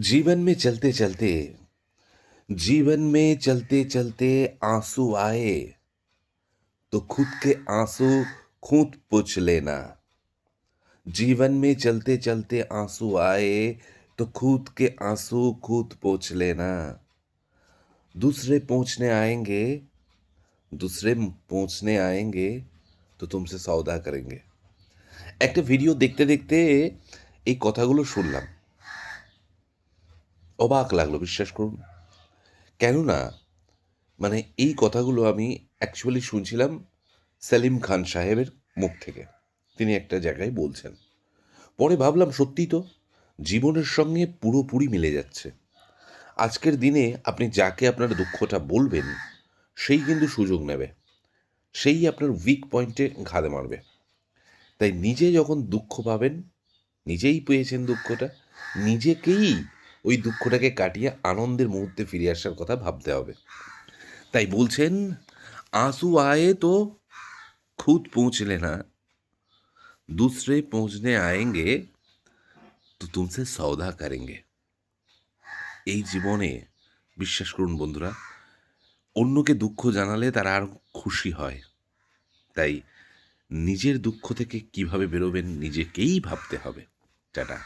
जीवन में चलते चलते जीवन में चलते चलते आंसू आए तो खुद के आंसू खुद पोंछ लेना। जीवन में चलते चलते आंसू आए तो खुद के आंसू खुद पोंछ लेना। दूसरे पोंछने आएंगे दूसरे पोंछने आएंगे তো তুমসে সওদা করেঙ্গে। একটা ভিডিও দেখতে দেখতে এই কথাগুলো শুনলাম, অবাক লাগলো, বিশ্বাস করুন। কেননা মানে এই কথাগুলো আমি অ্যাকচুয়ালি শুনছিলাম সেলিম খান সাহেবের মুখ থেকে। তিনি একটা জায়গায় বলছেন, পরে ভাবলাম সত্যিই তো জীবনের সঙ্গে পুরোপুরি মিলে যাচ্ছে। আজকের দিনে আপনি যাকে আপনার দুঃখটা বলবেন সেই কিন্তু সুযোগ নেবে, সেই আপনার উইক পয়েন্টে ঘাড়ে মারবে। তাই নিজে যখন দুঃখ পাবেন, নিজেই পেয়েছেন দুঃখটা, নিজেকেই ওই দুঃখটাকে কাটিয়ে আনন্দের মুহূর্তে ফিরে আসার কথা ভাবতে হবে। তাই বলছেন, आंसू आए तो खुद पहुँच लेना, दूसरे पहुँचने आएंगे তো তুমসে সওদা করেঙ্গে। এই জীবনে বিশ্বাস করুন বন্ধুরা, অন্যকে দুঃখ জানালে তারা আরও খুশি হয়। তাই নিজের দুঃখ থেকে কিভাবে বেরোবেন নিজেকেই ভাবতে হবে। টাটা।